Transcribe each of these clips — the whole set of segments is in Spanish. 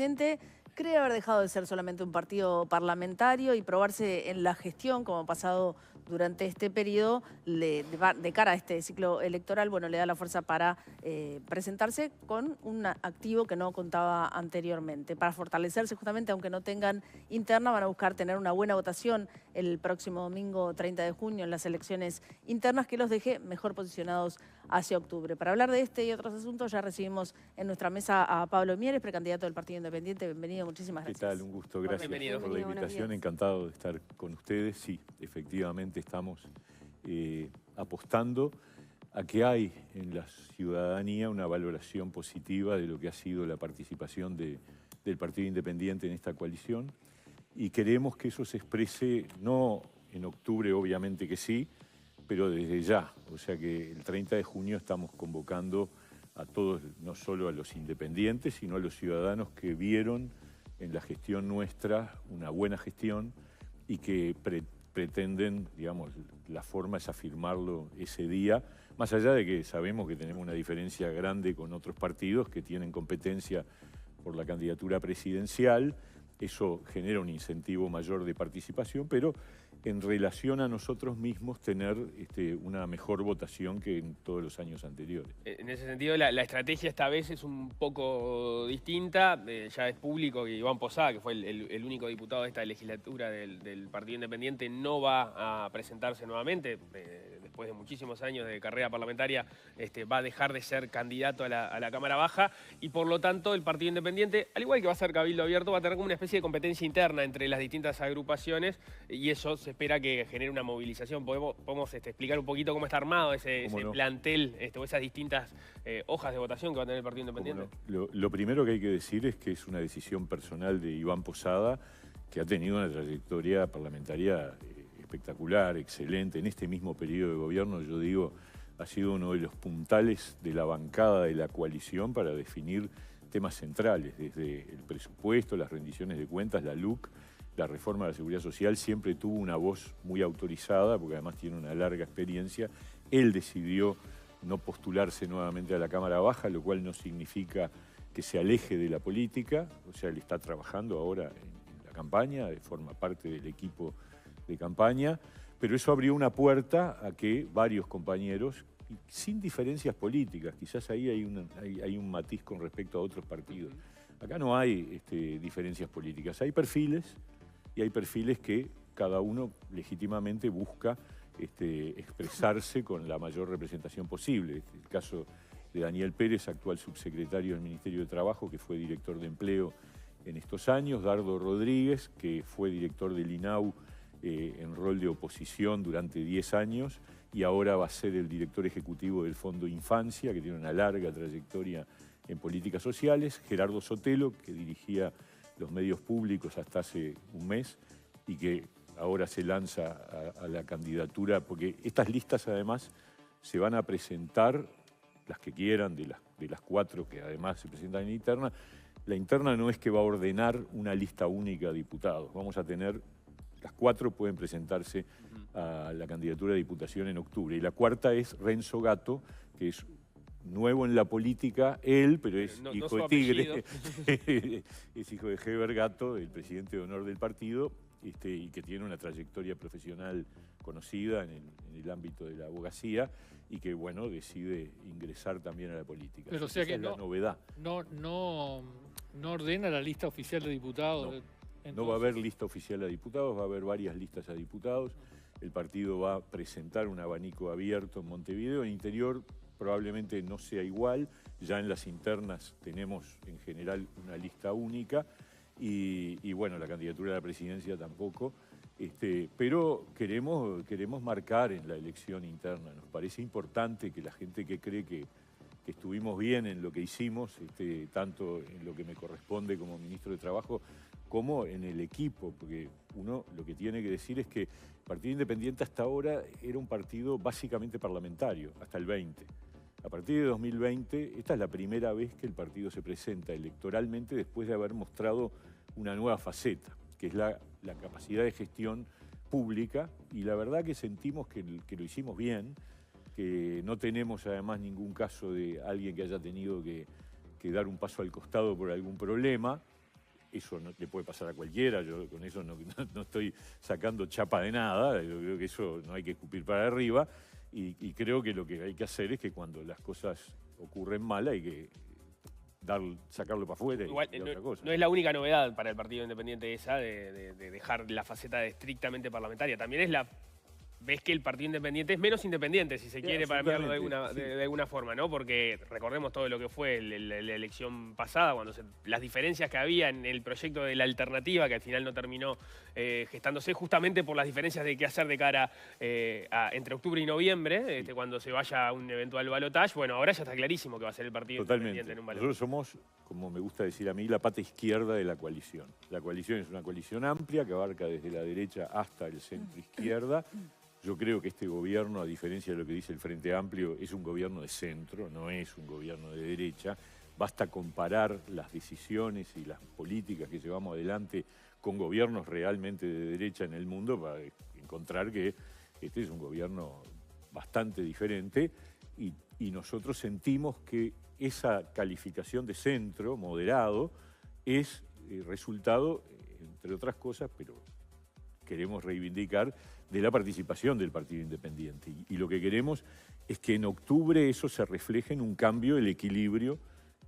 Independiente cree haber dejado de ser solamente un partido parlamentario y probarse en la gestión, como ha pasado durante este periodo, de cara a este ciclo electoral, bueno, le da la fuerza para presentarse con un activo que no contaba anteriormente. Para fortalecerse justamente, aunque no tengan interna, van a buscar tener una buena votación el próximo domingo 30 de junio en las elecciones internas que los deje mejor posicionados hacia octubre. Para hablar de este y otros asuntos ya recibimos en nuestra mesa a Pablo Mieres, precandidato del Partido Independiente. Bienvenido, muchísimas gracias. ¿Qué tal? Un gusto, gracias por la invitación, encantado de estar con ustedes. Sí, efectivamente estamos apostando a que hay en la ciudadanía una valoración positiva de lo que ha sido la participación del Partido Independiente en esta coalición y queremos que eso se exprese no en octubre, obviamente que sí, pero desde ya. O sea que el 30 de junio estamos convocando a todos, no solo a los independientes, sino a los ciudadanos que vieron en la gestión nuestra una buena gestión y que pretenden, digamos, la forma es afirmarlo ese día, más allá de que sabemos que tenemos una diferencia grande con otros partidos que tienen competencia por la candidatura presidencial. Eso genera un incentivo mayor de participación, pero en relación a nosotros mismos tener una mejor votación que en todos los años anteriores. En ese sentido, la estrategia esta vez es un poco distinta. Ya es público que Iván Posada, que fue el único diputado de esta legislatura del Partido Independiente, no va a presentarse nuevamente. Después de muchísimos años de carrera parlamentaria, va a dejar de ser candidato a la Cámara Baja y por lo tanto el Partido Independiente, al igual que va a ser Cabildo Abierto, va a tener como una especie de competencia interna entre las distintas agrupaciones y eso se espera que genere una movilización. ¿Podemos explicar un poquito cómo está armado ese plantel o esas distintas hojas de votación que va a tener el Partido Independiente? No. Lo primero que hay que decir es que es una decisión personal de Iván Posada, que ha tenido una trayectoria parlamentaria espectacular, excelente. En este mismo periodo de gobierno, yo digo, ha sido uno de los puntales de la bancada de la coalición para definir temas centrales, desde el presupuesto, las rendiciones de cuentas, la LUC, la reforma de la Seguridad Social. Siempre tuvo una voz muy autorizada, porque además tiene una larga experiencia. Él decidió no postularse nuevamente a la Cámara Baja, lo cual no significa que se aleje de la política. O sea, él está trabajando ahora en la campaña, forma parte del equipo de campaña, pero eso abrió una puerta a que varios compañeros, sin diferencias políticas, quizás ahí hay un matiz con respecto a otros partidos. Acá no hay diferencias políticas, hay perfiles y hay perfiles que cada uno legítimamente busca expresarse con la mayor representación posible. El caso de Daniel Pérez, actual subsecretario del Ministerio de Trabajo, que fue director de empleo en estos años, Dardo Rodríguez, que fue director del INAU en rol de oposición durante 10 años y ahora va a ser el director ejecutivo del Fondo Infancia, que tiene una larga trayectoria en políticas sociales, Gerardo Sotelo, que dirigía los medios públicos hasta hace un mes y que ahora se lanza a la candidatura, porque estas listas además se van a presentar, las que quieran, de las 4 que además se presentan en interna. La interna no es que va a ordenar una lista única de diputados, vamos a tener... Las 4 pueden presentarse a la candidatura de diputación en octubre. Y la cuarta es Renzo Gatto, que es nuevo en la política, él, pero es hijo de Tigre. Es hijo de Heber Gatto, el presidente de honor del partido, y que tiene una trayectoria profesional conocida en el ámbito de la abogacía y que, bueno, decide ingresar también a la política. Pero o sea que es la novedad. No ordena la lista oficial de diputados. No. No va a haber lista oficial a diputados, va a haber varias listas a diputados. El partido va a presentar un abanico abierto en Montevideo. En interior probablemente no sea igual. Ya en las internas tenemos en general una lista única. Y bueno, la candidatura a la presidencia tampoco. Pero queremos marcar en la elección interna. Nos parece importante que la gente que cree que estuvimos bien en lo que hicimos, tanto en lo que me corresponde como ministro de Trabajo, como en el equipo, porque uno lo que tiene que decir es que el Partido Independiente hasta ahora era un partido básicamente parlamentario, hasta el 20. A partir de 2020, esta es la primera vez que el partido se presenta electoralmente después de haber mostrado una nueva faceta, que es la capacidad de gestión pública, y la verdad que sentimos que lo hicimos bien, que no tenemos además ningún caso de alguien que haya tenido que dar un paso al costado por algún problema, eso no le puede pasar a cualquiera, yo con eso no estoy sacando chapa de nada, yo creo que eso no hay que escupir para arriba, y creo que lo que hay que hacer es que cuando las cosas ocurren mal hay que sacarlo para afuera Igual, y otra cosa. No es la única novedad para el Partido Independiente esa de dejar la faceta de estrictamente parlamentaria. También es ves que el Partido Independiente es menos independiente, si se quiere, para mirarlo de alguna forma, ¿no? Porque recordemos todo lo que fue la elección pasada, cuando las diferencias que había en el proyecto de la alternativa, que al final no terminó gestándose justamente por las diferencias de qué hacer de cara entre octubre y noviembre, cuando se vaya a un eventual balotaje. Bueno, ahora ya está clarísimo que va a ser el Partido Independiente en un balotaje. Nosotros somos, como me gusta decir a mí, la pata izquierda de la coalición. La coalición es una coalición amplia que abarca desde la derecha hasta el centro izquierda. Yo creo que este gobierno, a diferencia de lo que dice el Frente Amplio, es un gobierno de centro, no es un gobierno de derecha. Basta comparar las decisiones y las políticas que llevamos adelante con gobiernos realmente de derecha en el mundo para encontrar que este es un gobierno bastante diferente y nosotros sentimos que esa calificación de centro, moderado, es resultado, entre otras cosas, pero queremos reivindicar, de la participación del Partido Independiente. Y lo que queremos es que en octubre eso se refleje en un cambio del equilibrio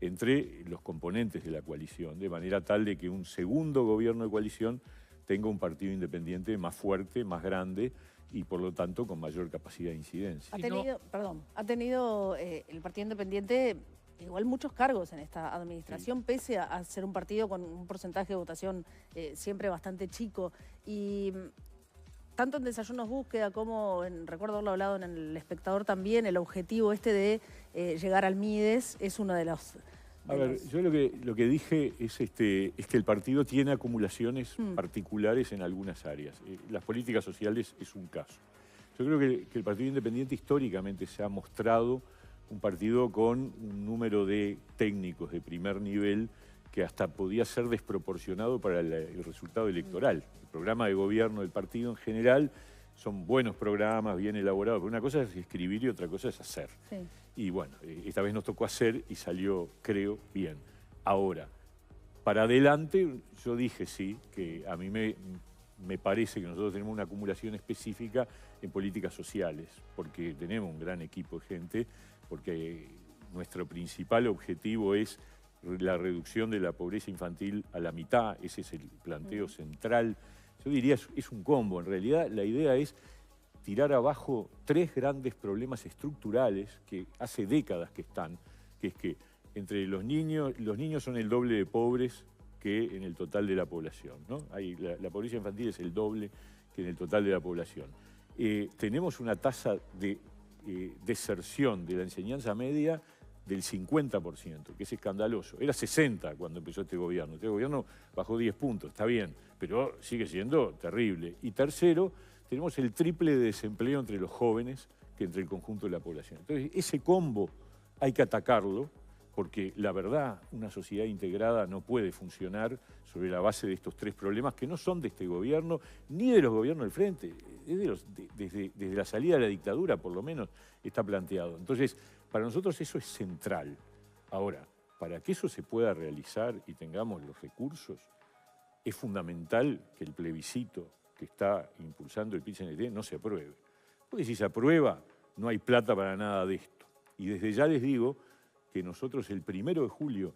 entre los componentes de la coalición, de manera tal de que un segundo gobierno de coalición tenga un Partido Independiente más fuerte, más grande y por lo tanto con mayor capacidad de incidencia. Ha tenido el Partido Independiente igual muchos cargos en esta administración, pese a ser un partido con un porcentaje de votación siempre bastante chico. Y tanto en Desayunos Búsqueda como, recuerdo haberlo hablado en El Espectador también, el objetivo de llegar al Mides es uno de los... Yo lo que dije es que el partido tiene acumulaciones particulares en algunas áreas. Las políticas sociales es un caso. Yo creo que el Partido Independiente históricamente se ha mostrado un partido con un número de técnicos de primer nivel que hasta podía ser desproporcionado para el resultado electoral. El programa de gobierno del partido en general son buenos programas, bien elaborados, pero una cosa es escribir y otra cosa es hacer. Sí. Y bueno, esta vez nos tocó hacer y salió, creo, bien. Ahora, para adelante, yo dije sí, que a mí me parece que nosotros tenemos una acumulación específica en políticas sociales, porque tenemos un gran equipo de gente, porque nuestro principal objetivo es la reducción de la pobreza infantil a la mitad, ese es el planteo central. Yo diría, es un combo. En realidad, la idea es tirar abajo tres grandes problemas estructurales que hace décadas que están, que es que entre los niños son el doble de pobres que en el total de la población, ¿no? La pobreza infantil es el doble que en el total de la población. Tenemos una tasa de deserción de la enseñanza media del 50%, que es escandaloso. Era 60 cuando empezó este gobierno. Este gobierno bajó 10 puntos, está bien, pero sigue siendo terrible. Y tercero, tenemos el triple de desempleo entre los jóvenes que entre el conjunto de la población. Entonces, ese combo hay que atacarlo, porque la verdad, una sociedad integrada no puede funcionar sobre la base de estos tres problemas que no son de este gobierno, ni de los gobiernos del frente, desde la salida de la dictadura, por lo menos, está planteado. Entonces, para nosotros eso es central. Ahora, para que eso se pueda realizar y tengamos los recursos, es fundamental que el plebiscito que está impulsando el PIT-CNT no se apruebe. Porque si se aprueba, no hay plata para nada de esto. Y desde ya les digo que nosotros el 1 de julio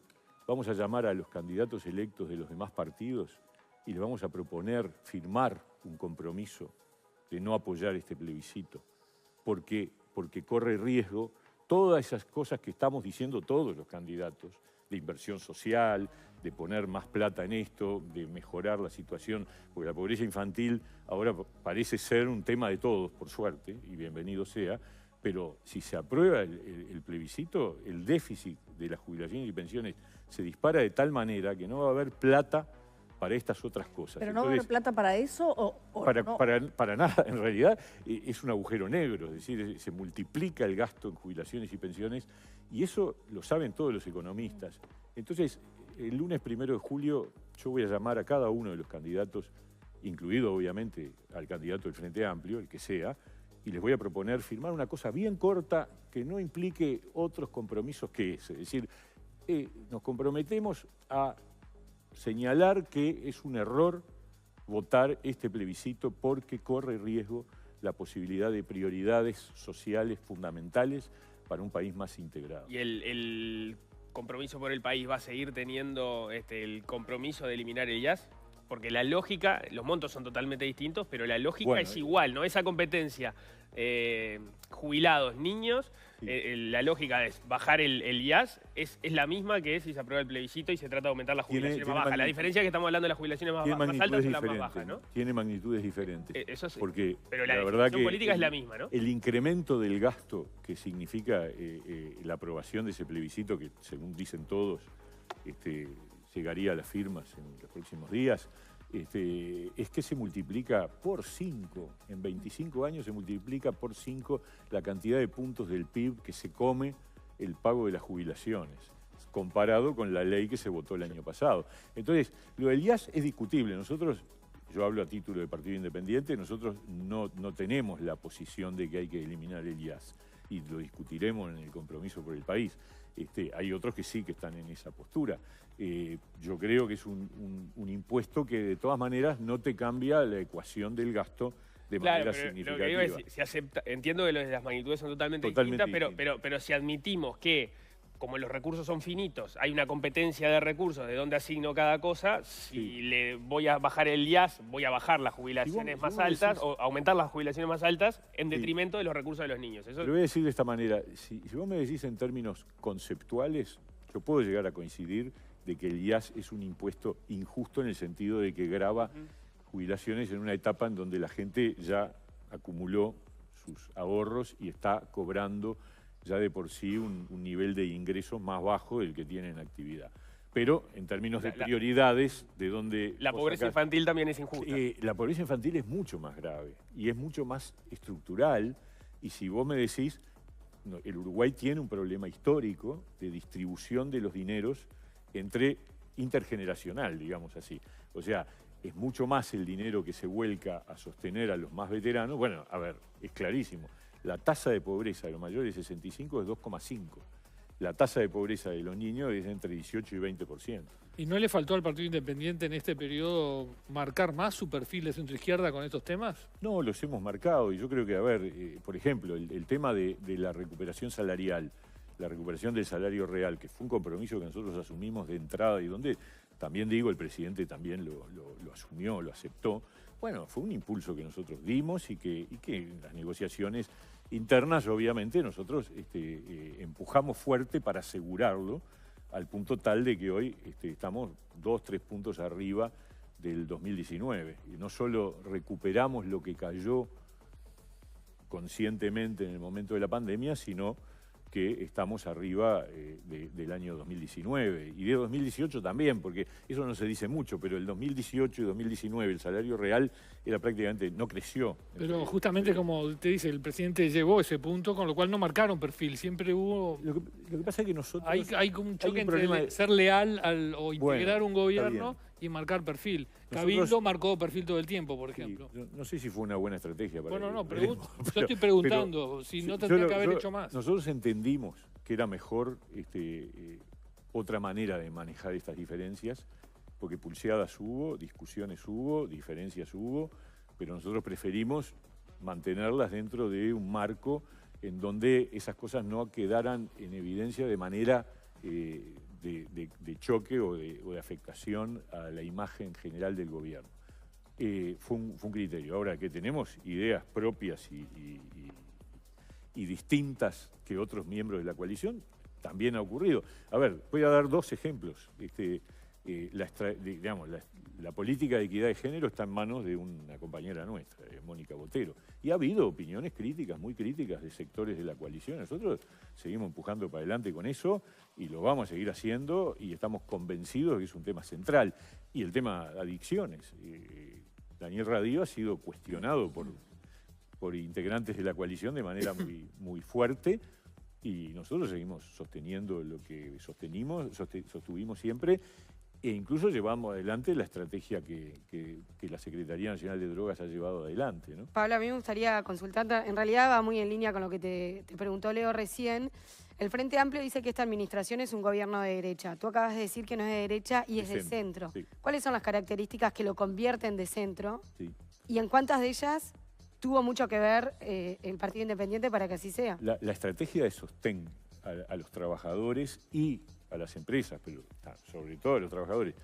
vamos a llamar a los candidatos electos de los demás partidos y les vamos a proponer firmar un compromiso de no apoyar este plebiscito, porque corre riesgo todas esas cosas que estamos diciendo todos los candidatos, de inversión social, de poner más plata en esto, de mejorar la situación, porque la pobreza infantil ahora parece ser un tema de todos, por suerte, y bienvenido sea, pero si se aprueba el plebiscito, el déficit de las jubilaciones y pensiones se dispara de tal manera que no va a haber plata para estas otras cosas. ¿Pero no va a haber plata para eso o no? Para nada, en realidad es un agujero negro, es decir, se multiplica el gasto en jubilaciones y pensiones y eso lo saben todos los economistas. Entonces, el lunes 1 de julio yo voy a llamar a cada uno de los candidatos, incluido obviamente al candidato del Frente Amplio, el que sea, y les voy a proponer firmar una cosa bien corta que no implique otros compromisos que ese. Es decir, nos comprometemos a señalar que es un error votar este plebiscito porque corre riesgo la posibilidad de prioridades sociales fundamentales para un país más integrado. ¿Y el compromiso por el país va a seguir teniendo el compromiso de eliminar el IAS? Porque la lógica, los montos son totalmente distintos, pero la lógica es igual, ¿no? Esa competencia, jubilados, niños, sí. La lógica es bajar el IAS, es la misma que si se aprueba el plebiscito y se trata de aumentar las jubilaciones más bajas. La diferencia es que estamos hablando de las jubilaciones más altas o las más bajas, ¿no? Tiene magnitudes diferentes. Eso sí. Porque pero la verdad que política es la misma, ¿no? El incremento del gasto que significa la aprobación de ese plebiscito, que según dicen todos, llegaría a las firmas en los próximos días, es que se multiplica por 5. En 25 años se multiplica por 5 la cantidad de puntos del PIB que se come el pago de las jubilaciones, comparado con la ley que se votó el año pasado. Entonces, lo del IAS es discutible. Nosotros, yo hablo a título de Partido Independiente, nosotros no tenemos la posición de que hay que eliminar el IAS, y lo discutiremos en el compromiso por el país. Hay otros que sí que están en esa postura. Yo creo que es un impuesto que de todas maneras no te cambia la ecuación del gasto de manera significativa. Lo que digo es, si acepta, entiendo que las magnitudes son totalmente distintas, pero si admitimos que, como los recursos son finitos, hay una competencia de recursos de dónde asigno cada cosa, si le voy a bajar el IAS, voy a bajar las jubilaciones más altas o aumentar las jubilaciones más altas en detrimento de los recursos de los niños. Eso... Lo voy a decir de esta manera, si vos me decís en términos conceptuales, yo puedo llegar a coincidir de que el IAS es un impuesto injusto en el sentido de que grava jubilaciones en una etapa en donde la gente ya acumuló sus ahorros y está cobrando ya de por sí un nivel de ingresos más bajo del que tiene en actividad. Pero en términos de prioridades, de donde... La pobreza infantil también es injusta. La pobreza infantil es mucho más grave y es mucho más estructural. Y si vos me decís, el Uruguay tiene un problema histórico de distribución de los dineros intergeneracional, digamos así. O sea, es mucho más el dinero que se vuelca a sostener a los más veteranos. Bueno, a ver, es clarísimo. La tasa de pobreza de los mayores de 65 es 2,5. La tasa de pobreza de los niños es entre 18 y 20%. ¿Y no le faltó al Partido Independiente en este periodo marcar más su perfil de centro-izquierda con estos temas? No, los hemos marcado. Y yo creo que, a ver, por ejemplo, el tema de la recuperación salarial, la recuperación del salario real, que fue un compromiso que nosotros asumimos de entrada y donde, también digo, el presidente también lo asumió, lo aceptó. Bueno, fue un impulso que nosotros dimos y que en las negociaciones internas, obviamente, nosotros empujamos fuerte para asegurarlo, al punto tal de que hoy estamos 2-3 puntos arriba del 2019. Y no solo recuperamos lo que cayó conscientemente en el momento de la pandemia, sino que estamos arriba del año 2019 y de 2018 también, porque eso no se dice mucho, pero el 2018 y 2019 el salario real era prácticamente, no creció. Pero justamente como te dice, el presidente llevó ese punto, con lo cual no marcaron perfil, siempre hubo... Lo que pasa es que nosotros... Hay un choque entre ser leal o integrar un gobierno y marcar perfil. Cabildo marcó perfil todo el tiempo, por ejemplo. No sé si fue una buena estrategia para yo estoy preguntando si no tendría que haber hecho más. Nosotros entendimos que era mejor otra manera de manejar estas diferencias, porque pulseadas hubo, discusiones hubo, diferencias hubo, pero nosotros preferimos mantenerlas dentro de un marco en donde esas cosas no quedaran en evidencia de manera de choque o de afectación a la imagen general del gobierno. Fue un criterio. Ahora que tenemos ideas propias y distintas que otros miembros de la coalición, también ha ocurrido. A ver, voy a dar 2 ejemplos. La política de equidad de género está en manos de una compañera nuestra, Mónica Botero. Y ha habido opiniones críticas, muy críticas, de sectores de la coalición. Nosotros seguimos empujando para adelante con eso y lo vamos a seguir haciendo y estamos convencidos de que es un tema central. Y el tema de adicciones. Daniel Radío ha sido cuestionado por integrantes de la coalición de manera muy fuerte. Y nosotros seguimos sosteniendo lo que sostuvimos siempre, e incluso llevamos adelante la estrategia que la Secretaría Nacional de Drogas ha llevado adelante, ¿no? Pablo, a mí me gustaría consultarte, en realidad va muy en línea con lo que te preguntó Leo recién. El Frente Amplio dice que esta administración es un gobierno de derecha. Tú acabas de decir que no es de derecha y es de centro. Sí. ¿Cuáles son las características que lo convierten de centro? Sí. ¿Y en cuántas de ellas tuvo mucho que ver el Partido Independiente para que así sea? La estrategia de sostén a los trabajadores y a las empresas, pero sobre todo a los trabajadores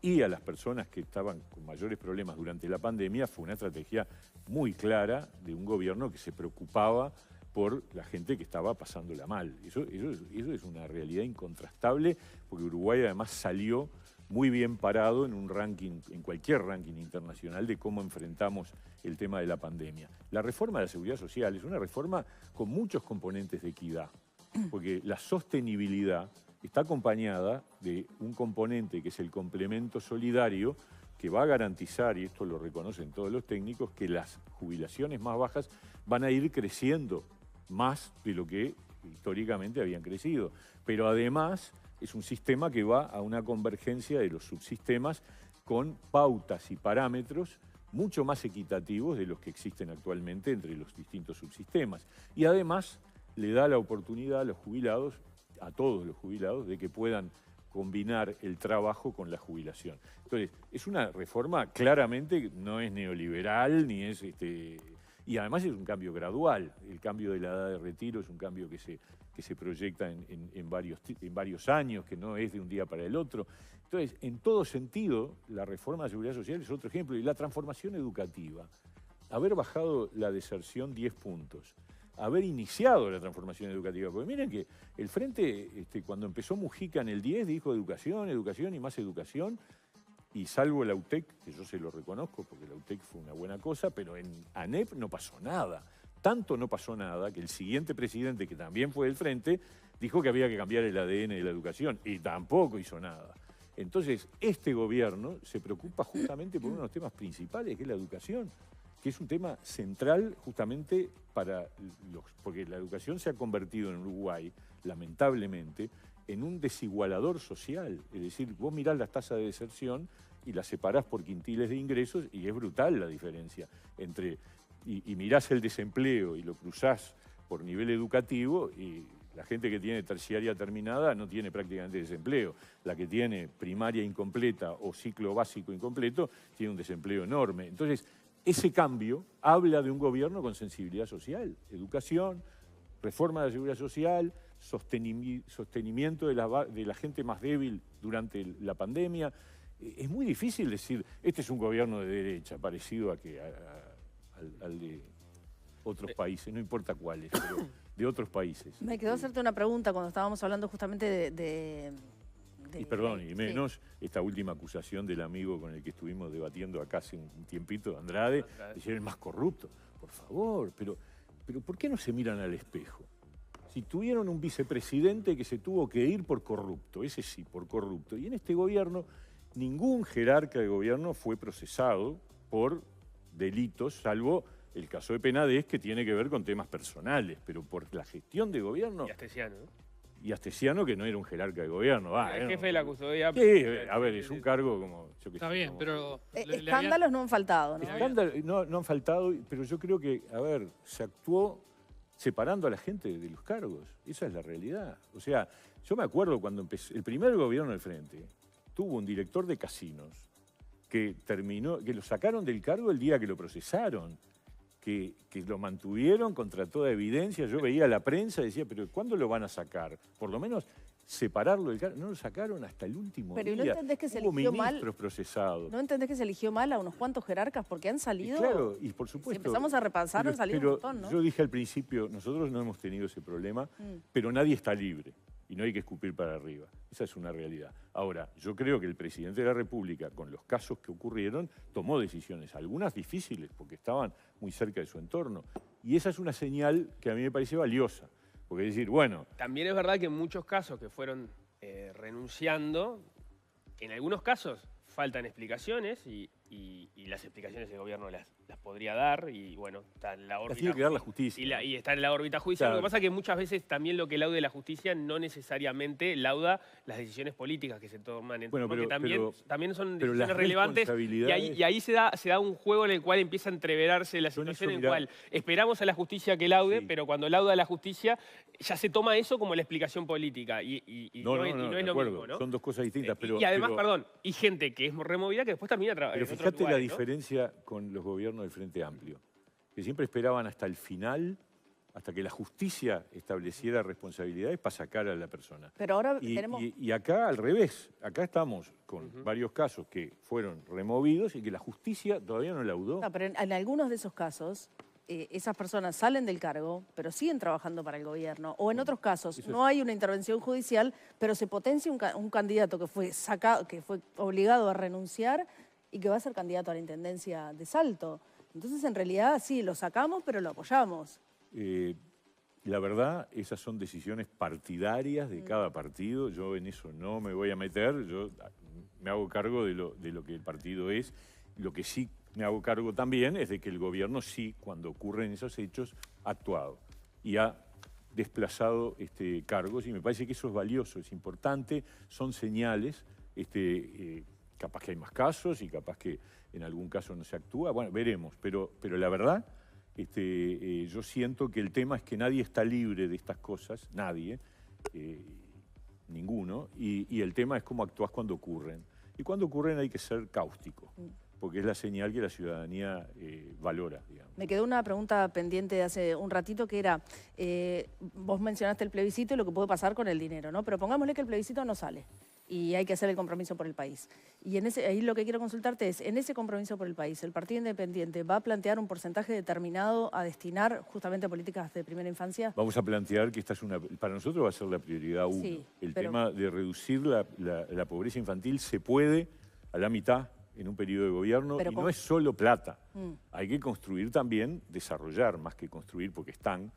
y a las personas que estaban con mayores problemas durante la pandemia, fue una estrategia muy clara de un gobierno que se preocupaba por la gente que estaba pasándola mal. Eso es una realidad incontrastable, porque Uruguay además salió muy bien parado en un ranking, en cualquier ranking internacional, de cómo enfrentamos el tema de la pandemia. La reforma de la seguridad social es una reforma con muchos componentes de equidad, porque la sostenibilidad está acompañada de un componente que es el complemento solidario, que va a garantizar, y esto lo reconocen todos los técnicos, que las jubilaciones más bajas van a ir creciendo más de lo que históricamente habían crecido. Pero además es un sistema que va a una convergencia de los subsistemas con pautas y parámetros mucho más equitativos de los que existen actualmente entre los distintos subsistemas. Y además le da la oportunidad a los jubilados, a todos los jubilados, de que puedan combinar el trabajo con la jubilación. Entonces, es una reforma, claramente no es neoliberal, ni es y además es un cambio gradual. El cambio de la edad de retiro es un cambio que se proyecta en varios años, que no es de un día para el otro. Entonces, en todo sentido, la reforma de la seguridad social es otro ejemplo. Y la transformación educativa, haber bajado la deserción 10 puntos, haber iniciado la transformación educativa. Porque miren que el Frente, cuando empezó Mujica en el 10, dijo educación, educación y más educación, y salvo la UTEC, que yo se lo reconozco porque la UTEC fue una buena cosa, pero en ANEP no pasó nada. Tanto no pasó nada que el siguiente presidente, que también fue del Frente, dijo que había que cambiar el ADN de la educación, y tampoco hizo nada. Entonces, este gobierno se preocupa justamente por uno de los temas principales, que es la educación, que es un tema central justamente porque la educación se ha convertido en Uruguay, lamentablemente, en un desigualador social. Es decir, vos mirás las tasas de deserción y las separás por quintiles de ingresos y es brutal la diferencia entre... Y mirás el desempleo y lo cruzás por nivel educativo y la gente que tiene terciaria terminada no tiene prácticamente desempleo. La que tiene primaria incompleta o ciclo básico incompleto tiene un desempleo enorme. Entonces, ese cambio habla de un gobierno con sensibilidad social, educación, reforma de la seguridad social, sostenimiento de la gente más débil durante la pandemia. Es muy difícil decir, este es un gobierno de derecha, parecido al de otros países, no importa cuáles, pero de otros países. Me quedó hacerte una pregunta cuando estábamos hablando justamente Y perdón, y menos esta última acusación del amigo con el que estuvimos debatiendo acá hace un tiempito, Andrade, de ser el más corrupto. Por favor, pero ¿por qué no se miran al espejo? Si tuvieron un vicepresidente que se tuvo que ir por corrupto, ese sí, por corrupto, y en este gobierno ningún jerarca de gobierno fue procesado por delitos, salvo el caso de Penades, que tiene que ver con temas personales, pero por la gestión de gobierno... Y Astesiano, ¿no? Y Astesiano, que no era un jerarca de gobierno. El jefe de la custodia... Sí, a ver, es un cargo como... Está bien, pero... Escándalos no han faltado, ¿no? Escándalos no han faltado, pero yo creo que, a ver, se actuó separando a la gente de los cargos. Esa es la realidad. O sea, yo me acuerdo cuando empezó el primer gobierno del Frente, tuvo un director de casinos que lo sacaron del cargo el día que lo procesaron, que lo mantuvieron contra toda evidencia. Yo veía la prensa y decía, pero ¿cuándo lo van a sacar? Por lo menos separarlo del cargo. No lo sacaron hasta el último día. Pero ¿no entendés que se Hubo eligió ministros mal? procesados. ¿No entendés que se eligió mal a unos cuantos jerarcas porque han salido? Claro, y por supuesto. Si empezamos a repasar, han salido un montón, ¿no? Yo dije al principio, nosotros no hemos tenido ese problema, pero nadie está libre y no hay que escupir para arriba. Esa es una realidad. Ahora, yo creo que el presidente de la República, con los casos que ocurrieron, tomó decisiones, algunas difíciles, porque estaban muy cerca de su entorno. Y esa es una señal que a mí me parece valiosa. Porque es decir, bueno... También es verdad que en muchos casos que fueron renunciando, en algunos casos faltan explicaciones y y las explicaciones el gobierno las podría dar, y bueno, está en la órbita. Las tiene que dar la justicia. Y está en la órbita judicial. Claro. Lo que pasa es que muchas veces también lo que laude la justicia no necesariamente lauda las decisiones políticas que se toman. Bueno, porque también son decisiones las relevantes, y ahí se da un juego en el cual empieza a entreverarse la situación en la cual esperamos a la justicia que laude, pero cuando lauda la justicia ya se toma eso como la explicación política, y no es lo mismo, ¿no? Son dos cosas distintas. Y además, y gente que es removida que después termina trabajando. Pero fíjate la diferencia con los gobiernos del Frente Amplio, que siempre esperaban hasta el final, hasta que la justicia estableciera responsabilidades para sacar a la persona. Pero ahora y acá al revés, acá estamos con varios casos que fueron removidos y que la justicia todavía no laudó. No, pero en algunos de esos casos, esas personas salen del cargo, pero siguen trabajando para el gobierno. O en otros casos, no hay una intervención judicial, pero se potencia un candidato que fue sacado, que fue obligado a renunciar y que va a ser candidato a la intendencia de Salto. Entonces, en realidad, sí, lo sacamos, pero lo apoyamos. La verdad, esas son decisiones partidarias de cada partido. Yo en eso no me voy a meter. Yo me hago cargo de lo que el partido es. Lo que sí me hago cargo también es de que el gobierno sí, cuando ocurren esos hechos, ha actuado y ha desplazado cargos, y me parece que eso es valioso, es importante, son señales. Capaz que hay más casos y capaz que en algún caso no se actúa. Bueno, veremos, pero la verdad, yo siento que el tema es que nadie está libre de estas cosas, nadie, ninguno, y el tema es cómo actúas cuando ocurren. Y cuando ocurren hay que ser cáustico, porque es la señal que la ciudadanía valora, digamos. Me quedó una pregunta pendiente de hace un ratito, que era, vos mencionaste el plebiscito y lo que puede pasar con el dinero, ¿no? Pero pongámosle que el plebiscito no sale y hay que hacer el compromiso por el país. Y ahí lo que quiero consultarte es, en ese compromiso por el país, ¿el Partido Independiente va a plantear un porcentaje determinado a destinar justamente a políticas de primera infancia? Vamos a plantear que esta es para nosotros va a ser la prioridad 1. Sí, el tema de reducir la pobreza infantil se puede a la mitad en un periodo de gobierno, y no es solo plata. Hay que construir también, desarrollar más que construir, porque están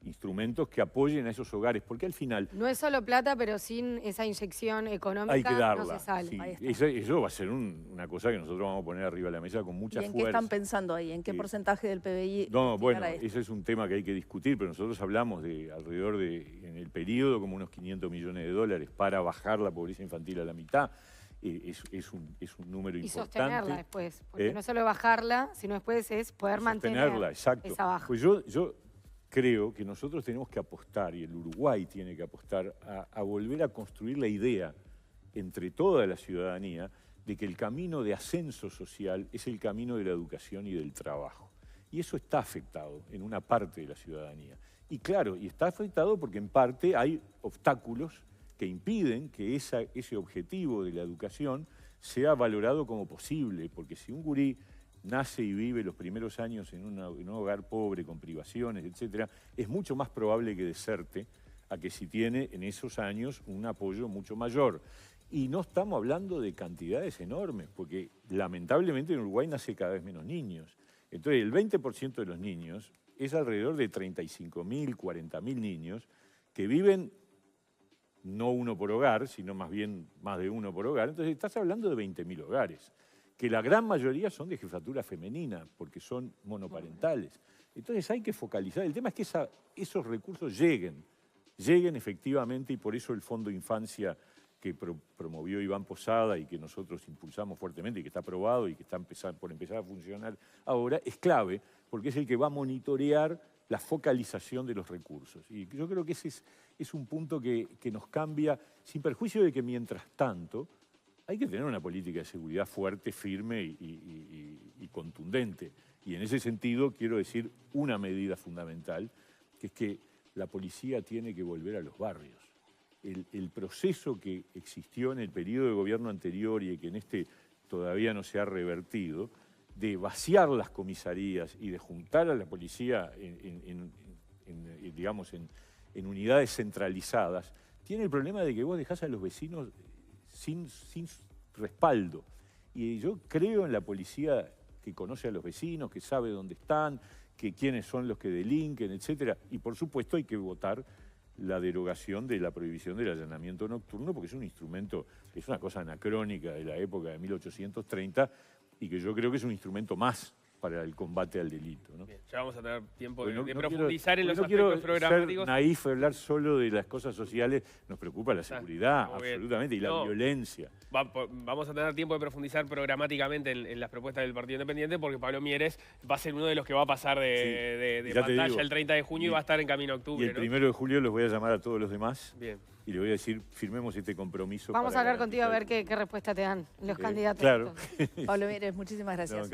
instrumentos que apoyen a esos hogares, porque al final... No es solo plata, pero sin esa inyección económica hay que darla, no se sale. Sí. Eso va a ser una cosa que nosotros vamos a poner arriba de la mesa con mucha fuerza. ¿Y en qué están pensando ahí? ¿En qué porcentaje del PBI? No, bueno, ese es un tema que hay que discutir, pero nosotros hablamos de alrededor en el periodo, como unos 500 millones de dólares para bajar la pobreza infantil a la mitad. Es un número importante. Y sostenerla después, porque no solo bajarla, sino después es poder mantenerla, exacto. Esa baja. Pues yo creo que nosotros tenemos que apostar, y el Uruguay tiene que apostar, a volver a construir la idea entre toda la ciudadanía de que el camino de ascenso social es el camino de la educación y del trabajo. Y eso está afectado en una parte de la ciudadanía. Y claro, y está afectado porque en parte hay obstáculos que impiden que ese objetivo de la educación sea valorado como posible, porque si un gurí nace y vive los primeros años en un hogar pobre, con privaciones, etc., es mucho más probable que deserte a que si tiene en esos años un apoyo mucho mayor. Y no estamos hablando de cantidades enormes, porque lamentablemente en Uruguay nace cada vez menos niños. Entonces el 20% de los niños es alrededor de 35.000, 40.000 niños que viven no uno por hogar, sino más bien más de uno por hogar. Entonces estás hablando de 20.000 hogares, que la gran mayoría son de jefatura femenina, porque son monoparentales. Entonces hay que focalizar. El tema es que esos recursos lleguen efectivamente, y por eso el Fondo Infancia que promovió Iván Posada y que nosotros impulsamos fuertemente y que está aprobado y que está por empezar a funcionar ahora, es clave, porque es el que va a monitorear la focalización de los recursos. Y yo creo que ese es un punto que nos cambia, sin perjuicio de que mientras tanto hay que tener una política de seguridad fuerte, firme y contundente. Y en ese sentido quiero decir una medida fundamental, que es que la policía tiene que volver a los barrios. El proceso que existió en el periodo de gobierno anterior y que en este todavía no se ha revertido, de vaciar las comisarías y de juntar a la policía en unidades centralizadas, tiene el problema de que vos dejás a los vecinos sin respaldo. Y yo creo en la policía que conoce a los vecinos, que sabe dónde están, que quiénes son los que delinquen, etc. Y por supuesto hay que votar la derogación de la prohibición del allanamiento nocturno, porque es un instrumento, es una cosa anacrónica de la época de 1830, y que yo creo que es un instrumento más para el combate al delito, ¿no? Bien, ya vamos a tener tiempo Porque de profundizar en los no quiero aspectos programáticos. ser naif, hablar solo de las cosas sociales. Nos preocupa la seguridad, muy bien. absolutamente, y la violencia. Vamos a tener tiempo de profundizar programáticamente en las propuestas del Partido Independiente, porque Pablo Mieres va a ser uno de los que va a pasar de pantalla el 30 de junio y va a estar en camino a octubre. Y el 1 de julio los voy a llamar a todos los demás. Bien. Y le voy a decir, firmemos este compromiso. Vamos a hablar contigo a ver qué respuesta te dan los candidatos. Claro. Pablo Mieres, muchísimas gracias. No,